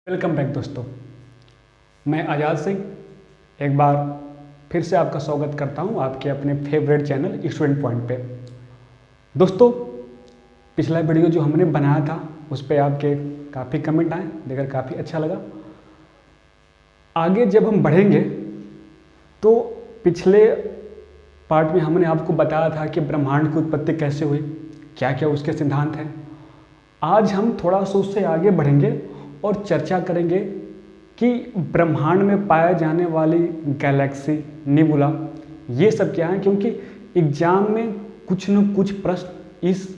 Welcome back दोस्तों। मैं आज़ाद सिंह एक बार फिर से आपका स्वागत करता हूं आपके अपने फेवरेट चैनल स्टूडेंट पॉइंट पे। दोस्तों, पिछला वीडियो जो हमने बनाया था उस पर आपके काफ़ी कमेंट आए, देखकर काफ़ी अच्छा लगा। आगे जब हम बढ़ेंगे तो पिछले पार्ट में हमने आपको बताया था कि ब्रह्मांड की उत्पत्ति कैसे हुई, क्या क्या उसके सिद्धांत हैं। आज हम थोड़ा सा उससे आगे बढ़ेंगे और चर्चा करेंगे कि ब्रह्मांड में पाए जाने वाली गैलेक्सी, निबुला, ये सब क्या है, क्योंकि एग्जाम में कुछ न कुछ प्रश्न इस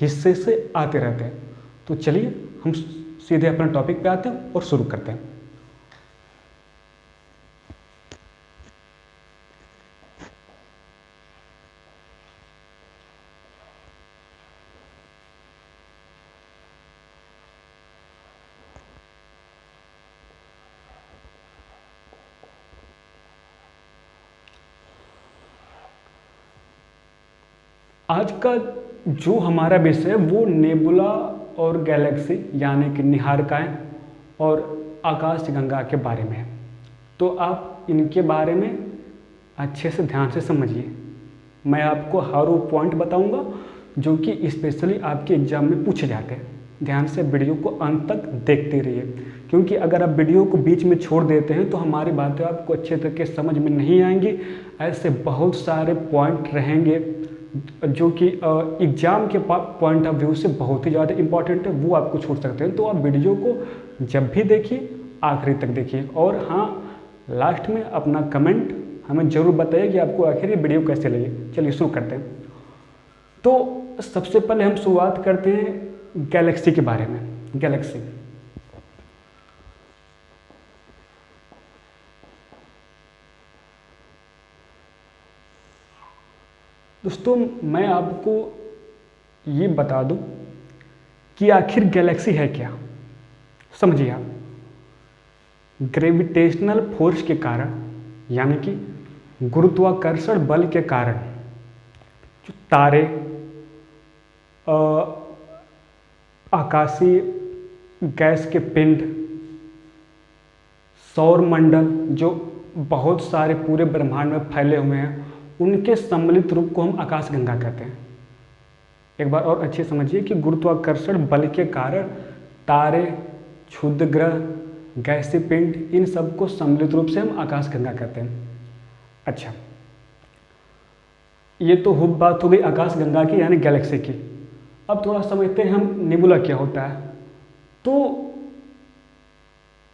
हिस्से से आते रहते हैं। तो चलिए हम सीधे अपने टॉपिक पे आते हैं और शुरू करते हैं। आज का जो हमारा विषय है वो नेबुला और गैलेक्सी यानी कि निहारिकाएं और आकाशगंगा के बारे में है। तो आप इनके बारे में अच्छे से ध्यान से समझिए। मैं आपको हर वो पॉइंट बताऊंगा जो कि स्पेशली आपके एग्जाम में पूछे जाते हैं। ध्यान से वीडियो को अंत तक देखते रहिए, क्योंकि अगर आप वीडियो को बीच में छोड़ देते हैं तो हमारी बातें आपको अच्छे तरीके से समझ में नहीं आएंगी। ऐसे बहुत सारे पॉइंट रहेंगे जो कि एग्ज़ाम के पॉइंट ऑफ व्यू से बहुत ही ज़्यादा इंपॉर्टेंट है, वो आपको छूट सकते हैं। तो आप वीडियो को जब भी देखिए आखिरी तक देखिए, और हाँ, लास्ट में अपना कमेंट हमें ज़रूर बताइए कि आपको आखिर ये वीडियो कैसे लगी। चलिए शुरू करते हैं। तो सबसे पहले हम शुरुआत करते हैं गैलेक्सी के बारे में। गैलेक्सी, दोस्तों, मैं आपको ये बता दूं कि आखिर गैलेक्सी है क्या। समझिए आप, ग्रेविटेशनल फोर्स के कारण यानी कि गुरुत्वाकर्षण बल के कारण जो तारे, आकाशीय गैस के पिंड, सौर मंडल जो बहुत सारे पूरे ब्रह्मांड में फैले हुए हैं, उनके सम्मिलित रूप को हम आकाशगंगा कहते हैं। एक बार और अच्छे समझिए कि गुरुत्वाकर्षण बल के कारण तारे, क्षुद्र ग्रह, गैसीय पिंड, इन सबको सम्मिलित रूप से हम आकाशगंगा कहते हैं। अच्छा, ये तो बात हो गई आकाशगंगा की यानी गैलेक्सी की। अब थोड़ा समझते हैं हम निबुला क्या होता है। तो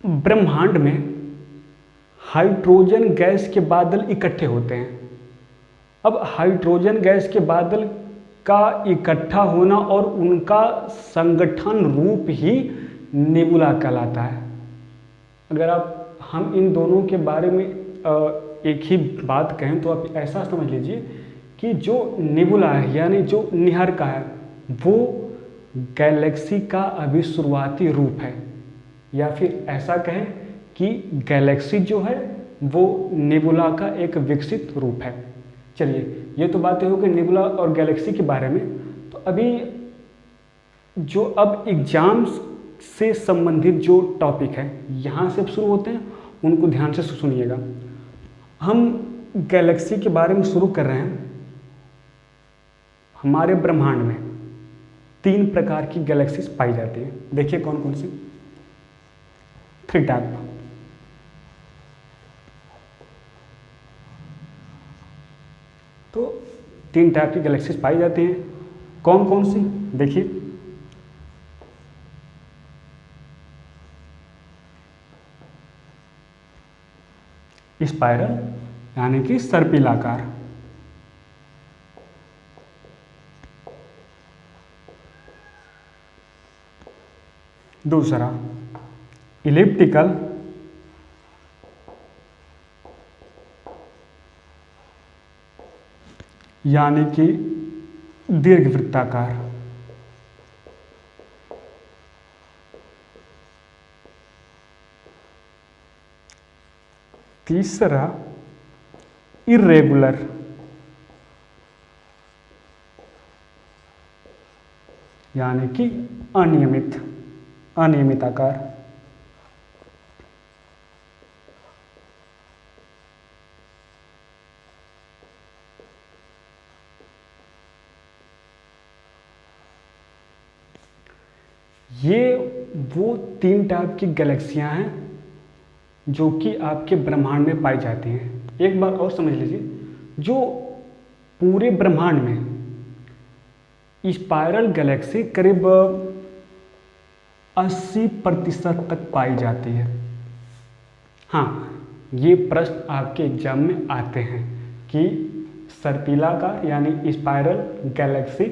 ब्रह्मांड में हाइड्रोजन गैस के बादल इकट्ठे होते हैं। अब हाइड्रोजन गैस के बादल का इकट्ठा होना और उनका संगठन रूप ही नेबुला कहलाता है। अगर हम इन दोनों के बारे में एक ही बात कहें तो आप ऐसा समझ लीजिए कि जो नेबुला है यानी जो निहारिका है वो गैलेक्सी का अभी शुरुआती रूप है, या फिर ऐसा कहें कि गैलेक्सी जो है वो नेबुला का एक विकसित रूप है। चलिए, ये तो बातें हो गई नेबुला और गैलेक्सी के बारे में। तो अभी जो अब एग्जाम्स से संबंधित जो टॉपिक है यहाँ से अब शुरू होते हैं, उनको ध्यान से सुनिएगा। हम गैलेक्सी के बारे में शुरू कर रहे हैं। हमारे ब्रह्मांड में 3 प्रकार की गैलेक्सीज पाई जाती हैं। देखिए कौन कौन सी। 3 टाइप। तो 3 टाइप की गैलेक्सीज पाई जाती हैं। कौन कौन सी देखिए। स्पाइरल यानी कि सर्पिलाकार, दूसरा इलिप्टिकल यानी कि दीर्घवृत्ताकार, तीसरा इर्रेगुलर यानी कि अनियमित आकार, ये वो 3 टाइप की गैलेक्सियां हैं जो कि आपके ब्रह्मांड में पाई जाती हैं। एक बार और समझ लीजिए, जो पूरे ब्रह्मांड में स्पाइरल गैलेक्सी करीब 80% तक पाई जाती है। हाँ, ये प्रश्न आपके एग्जाम में आते हैं कि सर्पिलाकार यानी स्पाइरल गैलेक्सी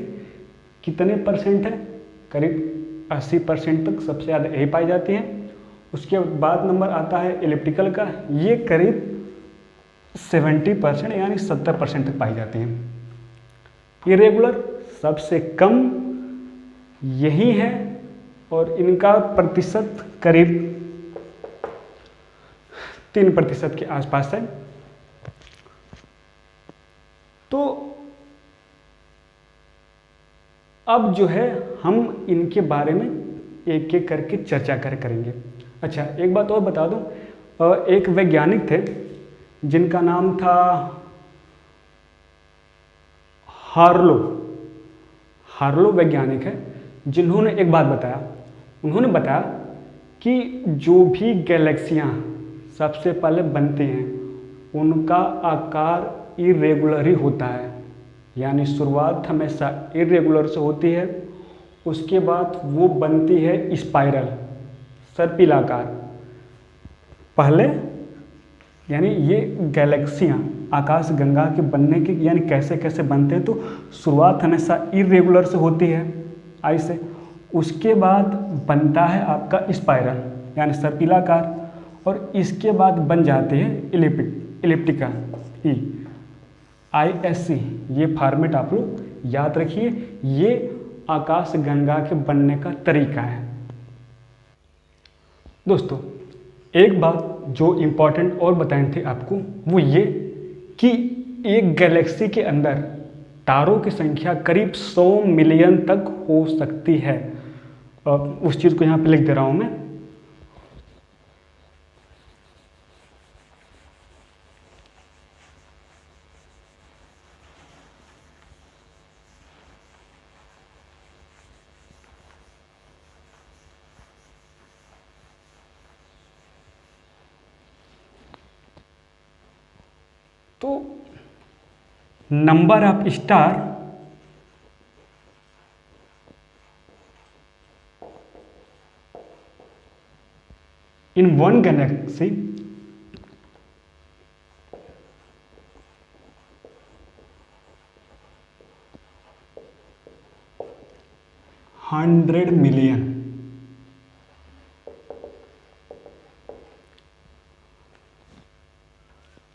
कितने परसेंट है? करीब 80% तक सबसे ज़्यादा यही पाई जाती है। उसके बाद नंबर आता है एलिप्टिकल का, ये करीब 70% यानी 70% तक पाई जाती है। इरेगुलर सबसे कम यही है और इनका प्रतिशत करीब 3% के आसपास है। तो अब जो है हम इनके बारे में एक एक करके चर्चा करेंगे। अच्छा, एक बात और बता दूं, एक वैज्ञानिक थे जिनका नाम था हार्लो वैज्ञानिक है, जिन्होंने एक बात बताया। उन्होंने बताया कि जो भी गैलेक्सियां सबसे पहले बनती हैं उनका आकार इरेगुलर ही होता है, यानी शुरुआत हमेशा इरेगुलर से होती है, उसके बाद वो बनती है स्पाइरल सर्पिलाकार पहले। यानी ये गैलेक्सियां आकाश गंगा के बनने की यानी कैसे कैसे बनते हैं, तो शुरुआत हमेशा इरेगुलर से होती है आई से, उसके बाद बनता है आपका स्पाइरल यानी सर्पिलाकार, और इसके बाद बन जाते हैं इलिप्टिकल ISC। ये फॉर्मेट आप लोग याद रखिए, ये आकाश गंगा के बनने का तरीका है। दोस्तों, एक बात जो इम्पोर्टेंट और बतानी थी आपको वो ये कि एक गैलेक्सी के अंदर तारों की संख्या करीब 100 मिलियन तक हो सकती है। उस चीज़ को यहाँ पे लिख दे रहा हूँ मैं। तो number of star in one Galaxy $100 million.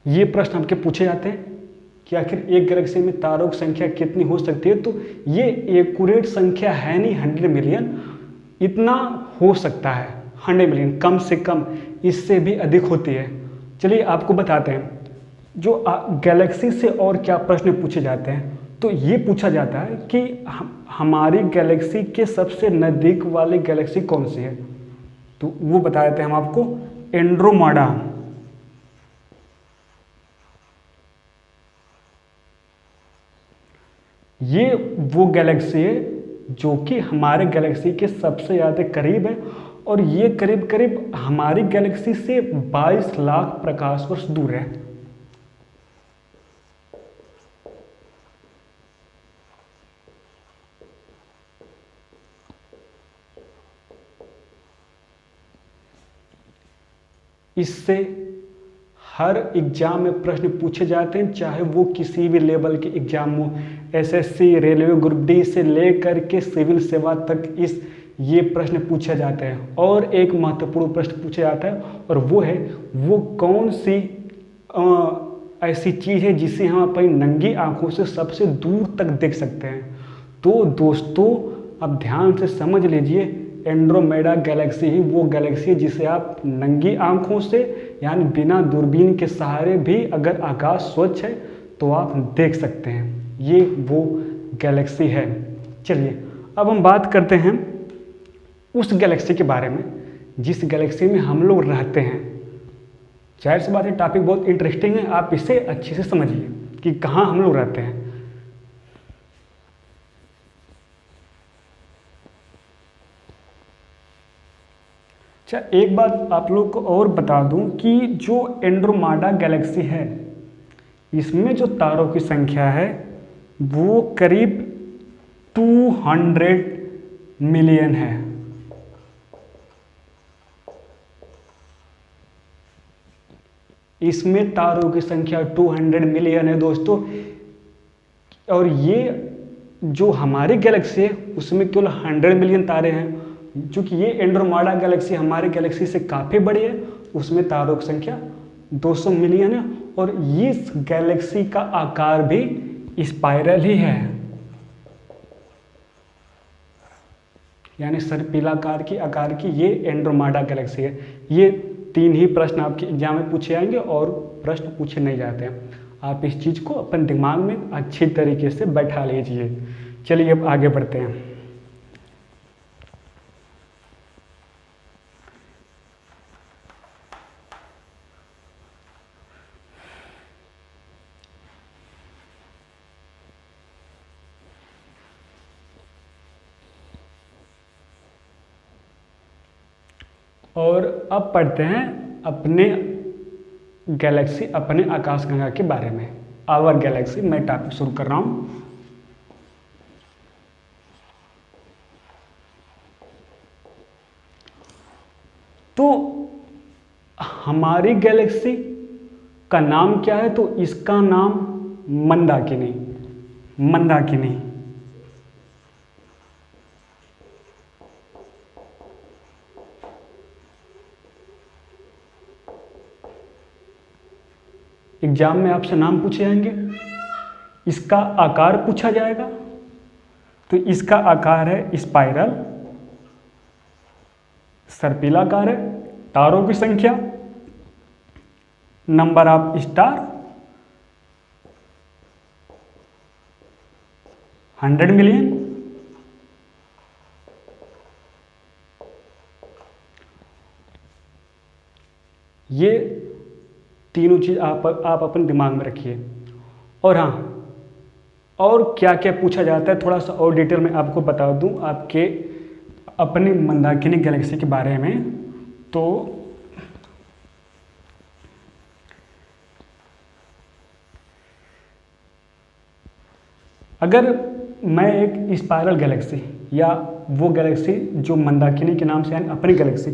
ये प्रश्न आपके पूछे जाते हैं कि आखिर एक गैलेक्सी में तारों की संख्या कितनी हो सकती है, तो ये एक्यूरेट संख्या है नहीं 100 मिलियन, इतना हो सकता है 100 मिलियन, कम से कम इससे भी अधिक होती है। चलिए आपको बताते हैं जो गैलेक्सी से और क्या प्रश्न पूछे जाते हैं। तो ये पूछा जाता है कि हमारी गैलेक्सी के सबसे नज़दीक वाली गैलेक्सी कौन सी है, तो वो बता देते हैं हम आपको, एंड्रोमेडा। ये वो गैलेक्सी है जो कि हमारे गैलेक्सी के सबसे ज़्यादा करीब है, और ये करीब करीब हमारी गैलेक्सी से 22 लाख प्रकाश वर्ष दूर है। इससे हर एग्जाम में प्रश्न पूछे जाते हैं, चाहे वो किसी भी लेवल के एग्जाम हो, SSC, रेलवे ग्रुप डी से लेकर के सिविल सेवा तक ये प्रश्न पूछे जाते हैं। और एक महत्वपूर्ण प्रश्न पूछा जाता है, और वो है वो कौन सी ऐसी चीज़ है जिसे हम अपनी नंगी आंखों से सबसे दूर तक देख सकते हैं। तो दोस्तों अब ध्यान से समझ लीजिए, एंड्रोमेडा गैलेक्सी ही वो गैलेक्सी है जिसे आप नंगी आंखों से यानी बिना दूरबीन के सहारे भी अगर आकाश स्वच्छ है तो आप देख सकते हैं, ये वो गैलेक्सी है। चलिए अब हम बात करते हैं उस गैलेक्सी के बारे में जिस गैलेक्सी में हम लोग रहते हैं। जाहिर सी बात है टॉपिक बहुत इंटरेस्टिंग है, आप इसे अच्छे से समझिए कि कहाँ हम लोग रहते हैं। अच्छा, एक बात आप लोग को और बता दूं कि जो एंड्रोमेडा गैलेक्सी है इसमें जो तारों की संख्या है वो करीब 200 मिलियन है। इसमें तारों की संख्या 200 मिलियन है दोस्तों। और ये जो हमारी गैलेक्सी है उसमें केवल 100 मिलियन तारे हैं। क्योंकि ये एंड्रोमेडा गैलेक्सी हमारी गैलेक्सी से काफ़ी बड़ी है, उसमें तारों की संख्या 200 मिलियन है। और इस गैलेक्सी का आकार भी स्पाइरल ही है, यानी सर्पिलाकार की आकार की ये एंड्रोमेडा गैलेक्सी है। ये 3 ही प्रश्न आपके एग्जाम में पूछे जाएंगे और प्रश्न पूछे नहीं जाते हैं। आप इस चीज़ को अपने दिमाग में अच्छी तरीके से बैठा लीजिए। चलिए अब आगे बढ़ते हैं। और अब पढ़ते हैं अपने गैलेक्सी, अपने आकाशगंगा के बारे में। आवर गैलेक्सी, मैं टॉपिक शुरू कर रहा हूं। तो हमारी गैलेक्सी का नाम क्या है? तो इसका नाम मंदाकिनी, मंदाकिनी। एग्जाम में आपसे नाम पूछे जाएंगे, इसका आकार पूछा जाएगा। तो इसका आकार है स्पाइरल, सर्पिलाकार है। तारों की संख्या, नंबर ऑफ स्टार 100 मिलियन। ये तीनों चीज आप अपने दिमाग में रखिए। और हाँ, और क्या क्या पूछा जाता है थोड़ा सा और डिटेल में आपको बता दूं आपके अपनी मंदाकिनी गैलेक्सी के बारे में। तो अगर मैं एक स्पाइरल गैलेक्सी या वो गैलेक्सी जो मंदाकिनी के नाम से है अपनी गैलेक्सी,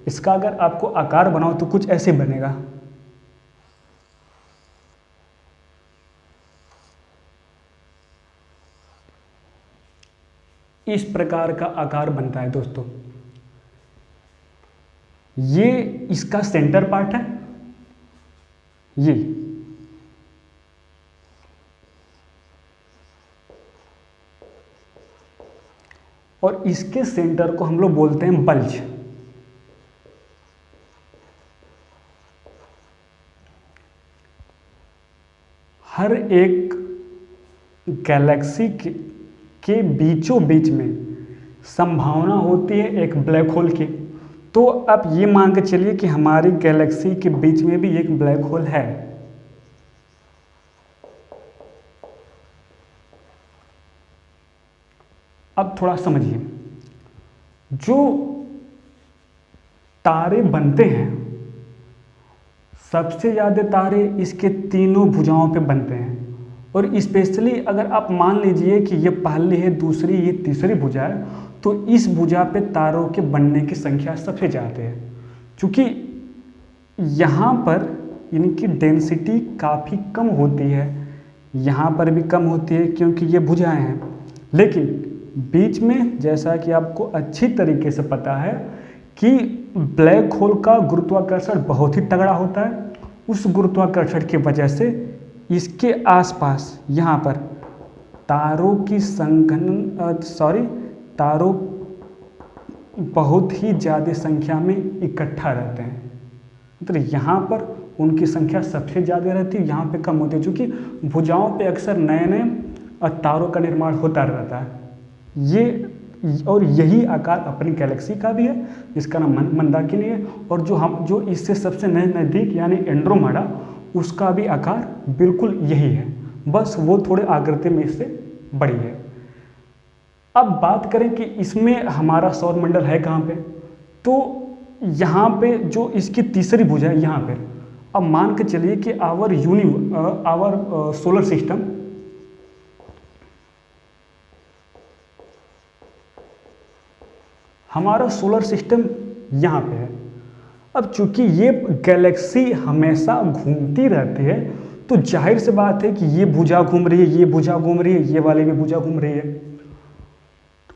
इसका अगर आपको आकार बनाओ तो कुछ ऐसे बनेगा। इस प्रकार का आकार बनता है दोस्तों। ये इसका सेंटर पार्ट है, ये और इसके सेंटर को हम लोग बोलते हैं बल्ज। हर एक गैलेक्सी के बीचों बीच में संभावना होती है एक ब्लैक होल की। तो आप ये मान के चलिए कि हमारी गैलेक्सी के बीच में भी एक ब्लैक होल है। अब थोड़ा समझिए, जो तारे बनते हैं सबसे ज़्यादा तारे इसके तीनों भुजाओं पे बनते हैं। और स्पेशली अगर आप मान लीजिए कि ये पहली है, दूसरी, ये तीसरी भुजा है, तो इस भुजा पे तारों के बनने की संख्या सबसे ज़्यादा है। क्योंकि यहाँ पर इनकी डेंसिटी काफ़ी कम होती है, यहाँ पर भी कम होती है क्योंकि ये भुजाएं हैं। लेकिन बीच में, जैसा कि आपको अच्छी तरीके से पता है कि ब्लैक होल का गुरुत्वाकर्षण बहुत ही तगड़ा होता है। उस गुरुत्वाकर्षण की वजह से इसके आसपास यहाँ पर तारों की तारों बहुत ही ज़्यादा संख्या में इकट्ठा रहते हैं। मतलब यहाँ पर उनकी संख्या सबसे ज़्यादा रहती है, यहाँ पे कम होती है। क्योंकि भुजाओं पे अक्सर नए नए तारों का निर्माण होता रहता है। और यही आकार अपनी गैलेक्सी का भी है, जिसका नाम मंदाकिनी है। और जो इससे सबसे नज़दीक यानी एंड्रोमेडा, उसका भी आकार बिल्कुल यही है, बस वो थोड़े आकृति में इससे बड़ी है। अब बात करें कि इसमें हमारा सौरमंडल है कहाँ पे, तो यहाँ पे जो इसकी तीसरी भुजा है यहाँ पे, अब मान के चलिए कि आवर सोलर सिस्टम हमारा सोलर सिस्टम यहाँ पे है। अब चूंकि ये गैलेक्सी हमेशा घूमती रहती है तो जाहिर सी बात है कि ये भुजा घूम रही है, ये भुजा घूम रही है, ये वाली भी भुजा घूम रही है।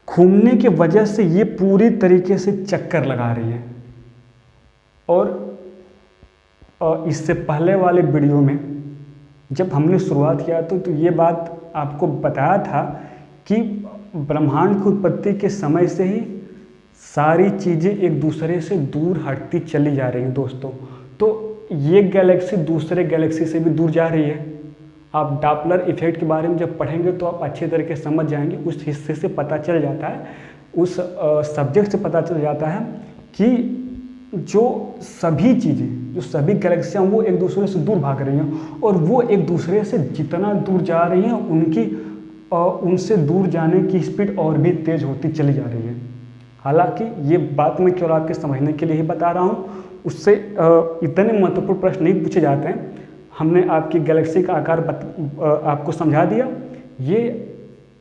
घूमने की वजह से ये पूरी तरीके से चक्कर लगा रही है। और इससे पहले वाले वीडियो में जब हमने शुरुआत किया तो ये बात आपको बताया था कि ब्रह्मांड की उत्पत्ति के समय से ही सारी चीज़ें एक दूसरे से दूर हटती चली जा रही हैं दोस्तों। तो ये गैलेक्सी दूसरे गैलेक्सी से भी दूर जा रही है। आप डॉपलर इफेक्ट के बारे में जब पढ़ेंगे तो आप अच्छे तरीके से समझ जाएंगे। उस हिस्से से पता चल जाता है, उस सब्जेक्ट से पता चल जाता है कि जो सभी चीज़ें, जो सभी गैलेक्सियाँ वो एक दूसरे से दूर भाग रही हैं और वो एक दूसरे से जितना दूर जा रही हैं उनसे दूर जाने की स्पीड और भी तेज़ होती चली जा रही है। हालांकि ये बात मैं केवल आपके समझने के लिए ही बता रहा हूँ, उससे इतने महत्वपूर्ण प्रश्न नहीं पूछे जाते हैं। हमने आपकी गैलेक्सी का आकार आपको समझा दिया। ये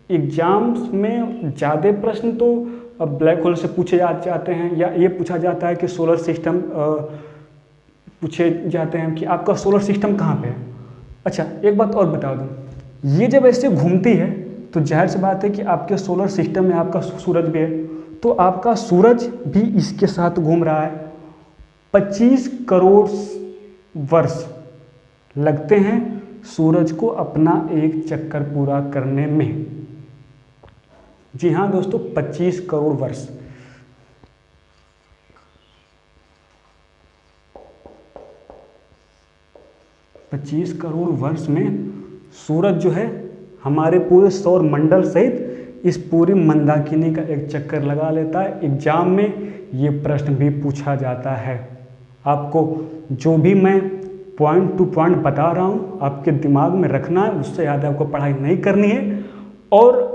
एग्जाम्स में ज़्यादा प्रश्न तो ब्लैक होल से पूछे जाते हैं, या ये पूछा जाता है कि सोलर सिस्टम पूछे जाते हैं कि आपका सोलर सिस्टम कहाँ पे है। अच्छा, एक बात और बता दूँ, ये जब ऐसे घूमती है तो जाहिर सी बात है कि आपके सोलर सिस्टम में आपका सूरज भी है, तो आपका सूरज भी इसके साथ घूम रहा है। 25 करोड़ वर्ष लगते हैं सूरज को अपना एक चक्कर पूरा करने में। जी हाँ दोस्तों, 25 करोड़ वर्ष। पच्चीस करोड़ वर्ष में सूरज जो है हमारे पूरे सौर मंडल सहित इस पूरी मंदाकिनी का एक चक्कर लगा लेता है। एग्जाम में ये प्रश्न भी पूछा जाता है। आपको जो भी मैं पॉइंट टू पॉइंट बता रहा हूँ आपके दिमाग में रखना है, उससे ज़्यादा आपको पढ़ाई नहीं करनी है। और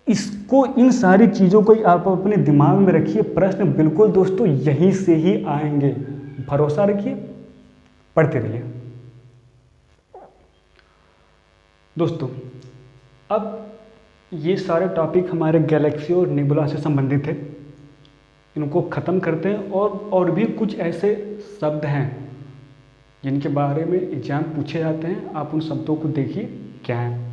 इसको, इन सारी चीज़ों को आप अपने दिमाग में रखिए। प्रश्न बिल्कुल दोस्तों यहीं से ही आएंगे, भरोसा रखिए, पढ़ते रहिए दोस्तों। अब ये सारे टॉपिक हमारे गैलेक्सी और नेबुला से संबंधित है, इनको ख़त्म करते हैं। और भी कुछ ऐसे शब्द हैं जिनके बारे में एग्जाम पूछे जाते हैं, आप उन शब्दों को देखिए क्या है।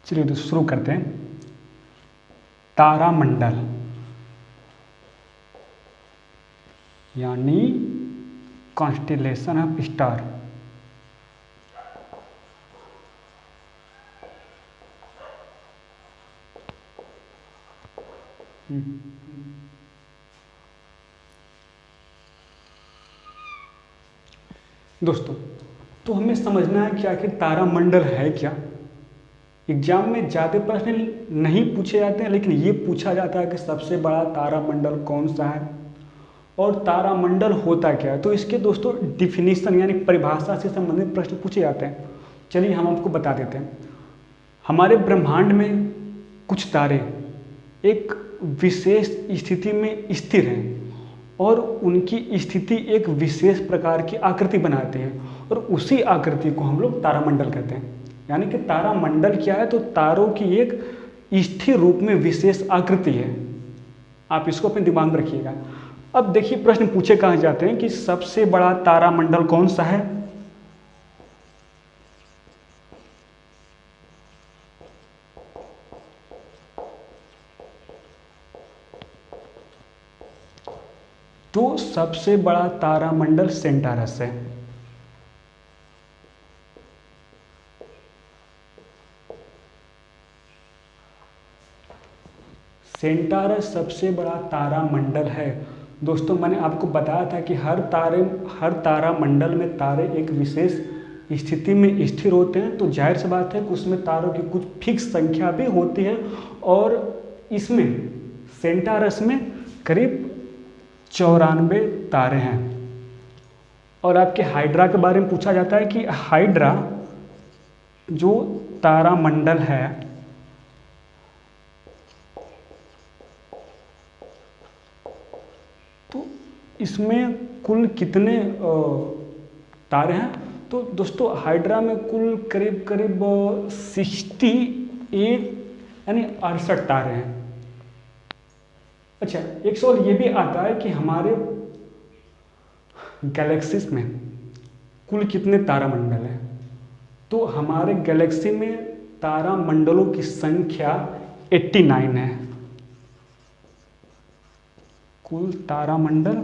चलिए तो शुरू करते हैं। तारामंडल यानी कॉन्स्टेलेशन ऑफ स्टार। दोस्तों, तो हमें समझना है कि आखिर तारामंडल है क्या। एग्जाम में ज़्यादा प्रश्न नहीं पूछे जाते हैं, लेकिन ये पूछा जाता है कि सबसे बड़ा तारामंडल कौन सा है और तारामंडल होता क्या है। तो इसके दोस्तों डिफिनीशन यानी परिभाषा से संबंधित प्रश्न पूछे जाते हैं। चलिए हम आपको बता देते हैं। हमारे ब्रह्मांड में कुछ तारे एक विशेष स्थिति में स्थिर हैं और उनकी स्थिति एक विशेष प्रकार की आकृति बनाती है, और उसी आकृति को हम लोग तारामंडल कहते हैं। यानी कि तारामंडल क्या है, तो तारों की एक स्थिर रूप में विशेष आकृति है। आप इसको अपने दिमाग में रखिएगा। अब देखिए प्रश्न पूछे कहाँ जाते हैं कि सबसे बड़ा तारामंडल कौन सा है। तो सबसे बड़ा तारामंडल सेंटारस है। सेंटारस सबसे बड़ा तारामंडल है। दोस्तों मैंने आपको बताया था कि हर तारा मंडल में तारे एक विशेष स्थिति में स्थिर होते हैं, तो जाहिर सी बात है कि उसमें तारों की कुछ फिक्स संख्या भी होती है, और इसमें सेंटारस में करीब 94 तारे हैं। और आपके हाइड्रा के बारे में पूछा जाता है कि हाइड्रा जो तारा मंडल है, तो इसमें कुल कितने तारे हैं? तो दोस्तों हाइड्रा में कुल करीब करीब 68 यानी 68 तारे हैं। अच्छा, एक सवाल ये भी आता है कि हमारे गैलेक्सीज में कुल कितने तारामंडल हैं? तो हमारे गैलेक्सी में तारामंडलों की संख्या 89 है। कुल तारामंडल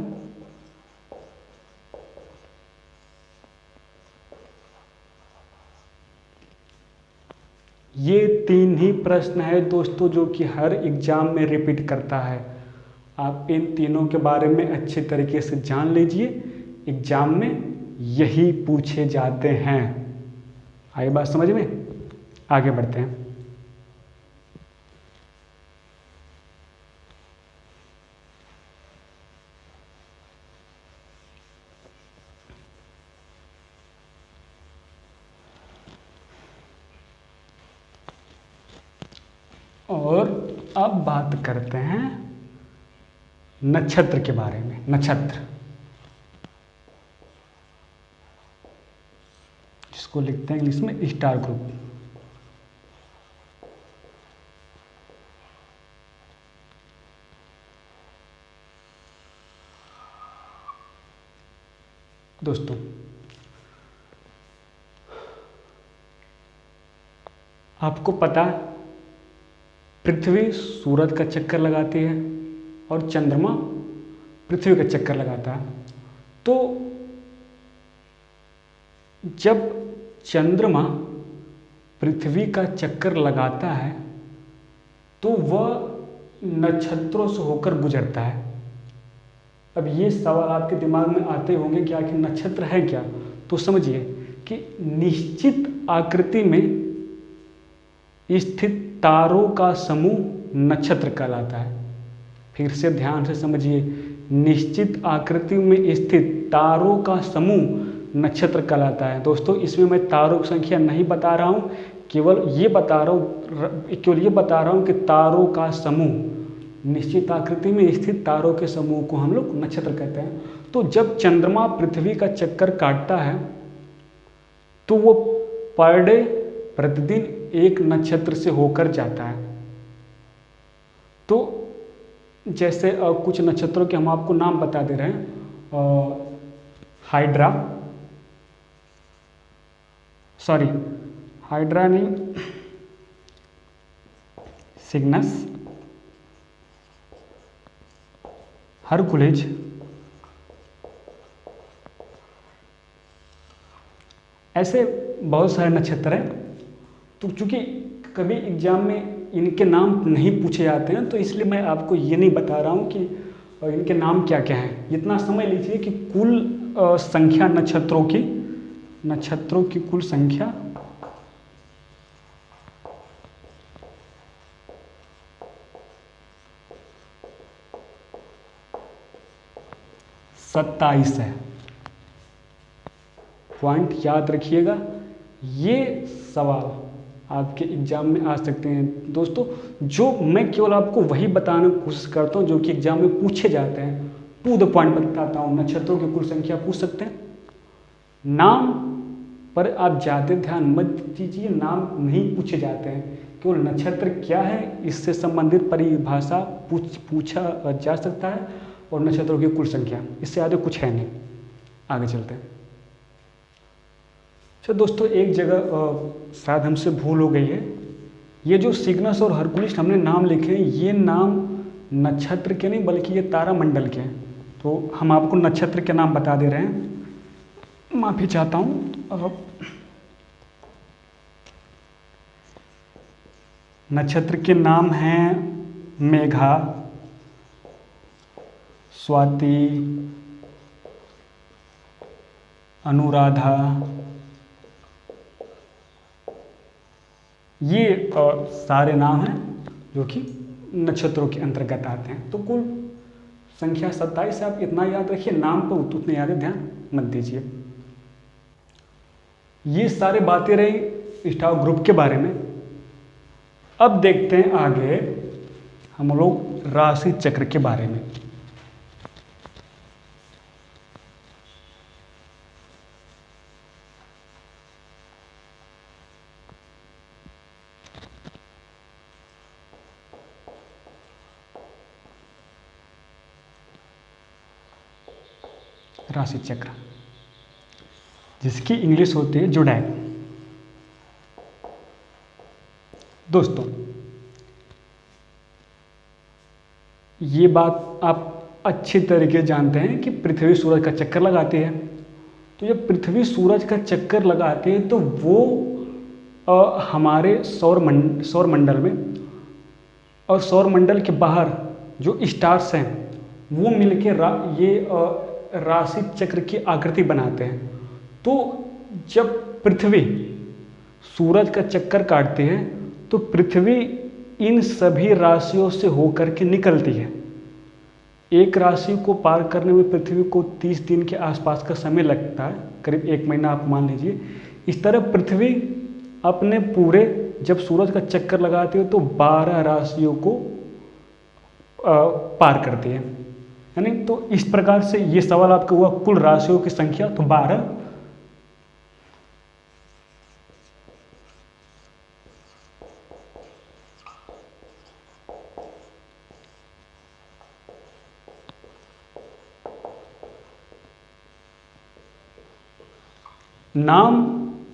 ये 3 ही प्रश्न है दोस्तों जो कि हर एग्जाम में रिपीट करता है। आप इन तीनों के बारे में अच्छे तरीके से जान लीजिए, एग्जाम में यही पूछे जाते हैं। आई बात समझ में? आगे बढ़ते हैं। और अब बात करते हैं नक्षत्र के बारे में। नक्षत्र जिसको लिखते हैं इंग्लिश में स्टार ग्रुप। दोस्तों आपको पता है पृथ्वी सूरज का चक्कर लगाती है और चंद्रमा पृथ्वी का चक्कर लगाता है। तो जब चंद्रमा पृथ्वी का चक्कर लगाता है तो वह नक्षत्रों से होकर गुजरता है। अब ये सवाल आपके दिमाग में आते होंगे कि आखिर नक्षत्र है क्या? तो समझिए कि निश्चित आकृति में स्थित तारों का समूह नक्षत्र कहलाता है। फिर से ध्यान से समझिए, निश्चित आकृति में स्थित तारों का समूह नक्षत्र कहलाता है। दोस्तों इसमें मैं तारों की संख्या नहीं बता रहा हूँ, केवल ये बता रहा हूँ कि तारों का समूह, निश्चित आकृति में स्थित तारों के समूह को हम लोग नक्षत्र कहते हैं। तो जब चंद्रमा पृथ्वी का चक्कर काटता है तो वो पर डे प्रतिदिन एक नक्षत्र से होकर जाता है। तो जैसे कुछ नक्षत्रों के हम आपको नाम बता दे रहे हैं। हाइड्रा नहीं, सिग्नस, हरकुलिस, ऐसे बहुत सारे नक्षत्र हैं। तो चूंकि कभी एग्जाम में इनके नाम नहीं पूछे जाते हैं तो इसलिए मैं आपको ये नहीं बता रहा हूँ कि इनके नाम क्या क्या हैं। इतना समझ लीजिए कि कुल संख्या नक्षत्रों की कुल संख्या 27 है। पॉइंट याद रखिएगा, ये सवाल आपके एग्जाम में आ सकते हैं। दोस्तों जो मैं केवल आपको वही बताने की कोशिश करता हूँ जो कि एग्जाम में पूछे जाते हैं, टू द पॉइंट बताता हूँ। नक्षत्रों की कुल संख्या पूछ सकते हैं, नाम पर आप ज़्यादा ध्यान मत दीजिए, नाम नहीं पूछे जाते हैं। केवल नक्षत्र क्या है इससे संबंधित परिभाषा पूछा जा सकता है और नक्षत्रों की कुल संख्या, इससे आगे कुछ है नहीं। आगे चलते हैं। तो दोस्तों एक जगह शायद हमसे भूल हो गई है, ये जो सिग्नस और हरकुलिस हमने नाम लिखे हैं ये नाम नक्षत्र के नहीं बल्कि ये तारामंडल के हैं। तो हम आपको नक्षत्र के नाम बता दे रहे हैं, माफ़ी चाहता हूँ। नक्षत्र के नाम हैं मेघा, स्वाति, अनुराधा, ये सारे नाम हैं जो कि नक्षत्रों के अंतर्गत आते हैं। तो कुल संख्या 27 है। आप इतना याद रखिए, नाम पर उतने ज़्यादा ध्यान मत दीजिए। ये सारी बातें रही स्टार ग्रुप के बारे में। अब देखते हैं आगे हम लोग राशि चक्र के बारे में। राशि चक्र, जिसकी इंग्लिश होती है जोडाइक। दोस्तों, ये बात आप अच्छी तरीके से जानते हैं कि पृथ्वी सूरज का चक्कर लगाती है। तो जब पृथ्वी सूरज का चक्कर लगाती है तो वो हमारे सौर मंडल में और सौर मंडल के बाहर जो स्टार्स हैं वो मिलकर राशि चक्र की आकृति बनाते हैं। तो जब पृथ्वी सूरज का चक्कर काटती है तो पृथ्वी इन सभी राशियों से होकर के निकलती है। एक राशि को पार करने में पृथ्वी को 30 दिन के आसपास का समय लगता है, करीब 1 महीना आप मान लीजिए। इस तरह पृथ्वी अपने पूरे जब सूरज का चक्कर लगाती है तो 12 राशियों को पार करती है। यानी तो इस प्रकार से ये सवाल आपका हुआ कुल राशियों की संख्या, तो 12। नाम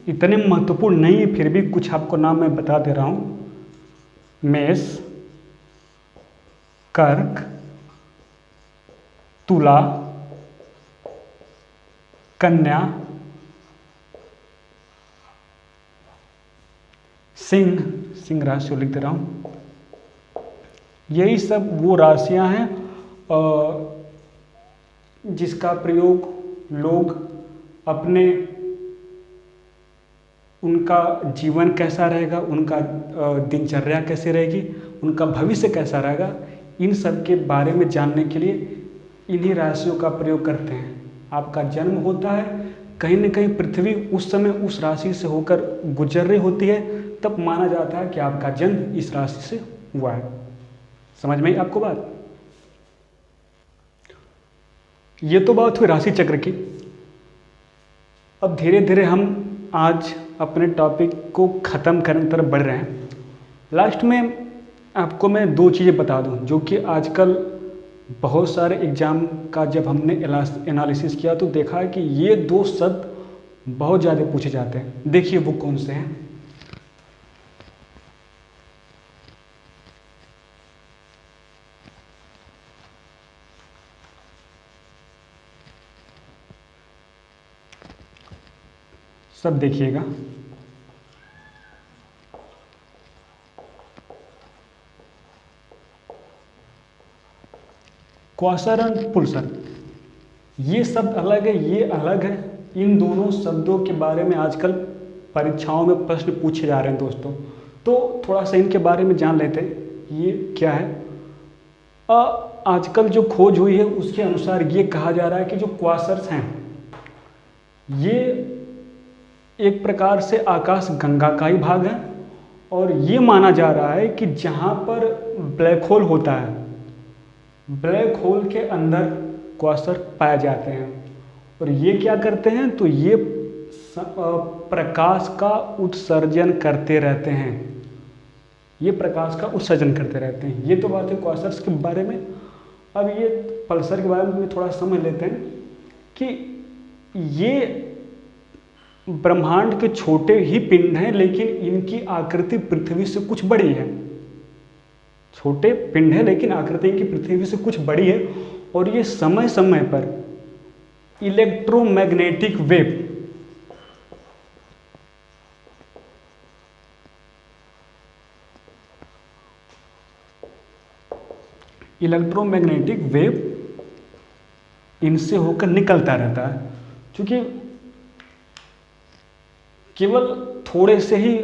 इतने महत्वपूर्ण नहीं है, फिर भी कुछ आपको नाम मैं बता दे रहा हूं। मेष, कर्क, तुला, कन्या, सिंह राशि लिख दे रहा हूं। यही सब वो राशियां हैं जिसका प्रयोग लोग अपने उनका जीवन कैसा रहेगा, उनका दिनचर्या कैसे रहेगी, उनका भविष्य कैसा रहेगा, इन सब के बारे में जानने के लिए इन्हीं राशियों का प्रयोग करते हैं। आपका जन्म होता है, कहीं न कहीं पृथ्वी उस समय उस राशि से होकर गुजर रही होती है, तब माना जाता है कि आपका जन्म इस राशि से हुआ है। समझ में आई आपको बात? ये तो बात हुई राशि चक्र की। अब धीरे धीरे हम आज अपने टॉपिक को ख़त्म करने की तरफ बढ़ रहे हैं। लास्ट में आपको मैं 2 चीज़ें बता दूं जो कि आजकल बहुत सारे एग्ज़ाम का जब हमने एनालिसिस किया तो देखा है कि ये 2 शब्द बहुत ज़्यादा पूछे जाते हैं। देखिए वो कौन से हैं। सब देखिएगा। क्वासर एंड पुल्सर, ये शब्द अलग है, ये अलग है। इन दोनों शब्दों के बारे में आजकल परीक्षाओं में प्रश्न पूछे जा रहे हैं दोस्तों, तो थोड़ा सा इनके बारे में जान लेते हैं। ये क्या है? आजकल जो खोज हुई है उसके अनुसार ये कहा जा रहा है कि जो क्वासर्स हैं ये एक प्रकार से आकाश गंगा का ही भाग है, और ये माना जा रहा है कि जहाँ पर ब्लैक होल होता है, ब्लैक होल के अंदर क्वासर पाए जाते हैं। और ये क्या करते हैं? तो ये प्रकाश का उत्सर्जन करते रहते हैं। ये प्रकाश का उत्सर्जन करते रहते हैं। ये तो बात है क्वासर्स के बारे में। अब ये पल्सर के बारे में भी थोड़ा समझ लेते हैं कि ये ब्रह्मांड के छोटे ही पिंड हैं, लेकिन इनकी आकृति पृथ्वी से कुछ बड़ी है। छोटे पिंड है लेकिन आकृति की पृथ्वी से कुछ बड़ी है, और ये समय समय पर इलेक्ट्रोमैग्नेटिक वेव इनसे होकर निकलता रहता है, क्योंकि केवल थोड़े से ही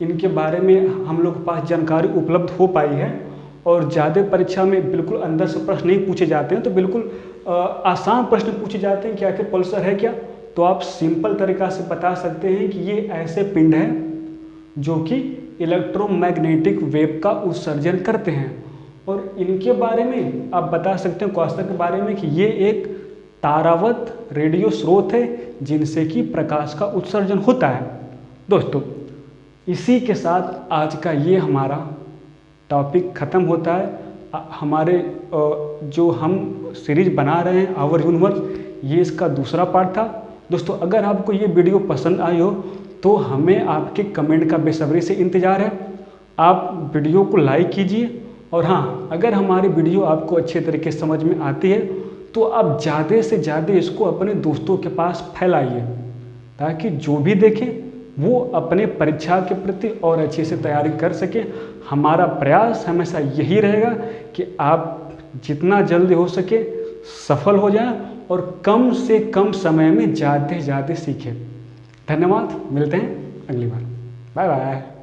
इनके बारे में हम लोग के पास जानकारी उपलब्ध हो पाई है, और ज़्यादा परीक्षा में बिल्कुल अंदर से प्रश्न नहीं पूछे जाते हैं, तो बिल्कुल आसान प्रश्न पूछे जाते हैं कि आखिर पल्सर है क्या। तो आप सिंपल तरीक़ा से बता सकते हैं कि ये ऐसे पिंड हैं जो कि इलेक्ट्रोमैग्नेटिक वेव का उत्सर्जन करते हैं, और इनके बारे में आप बता सकते हैं क्वेश्चन के बारे में कि ये एक तारावत रेडियो स्रोत है जिनसे कि प्रकाश का उत्सर्जन होता है। दोस्तों, इसी के साथ आज का ये हमारा टॉपिक ख़त्म होता है। हमारे जो हम सीरीज बना रहे हैं आवर यूनिवर्स, ये इसका दूसरा पार्ट था। दोस्तों, अगर आपको ये वीडियो पसंद आई हो तो हमें आपके कमेंट का बेसब्री से इंतज़ार है। आप वीडियो को लाइक कीजिए, और हाँ, अगर हमारी वीडियो आपको अच्छे तरीके से समझ में आती है तो आप ज़्यादा से ज़्यादा इसको अपने दोस्तों के पास फैलाइए, ताकि जो भी देखें वो अपने परीक्षा के प्रति और अच्छे से तैयारी कर सके। हमारा प्रयास हमेशा यही रहेगा कि आप जितना जल्दी हो सके सफल हो जाएं और कम से कम समय में ज़्यादा से ज़्यादा सीखें। धन्यवाद, मिलते हैं अगली बार। Bye bye.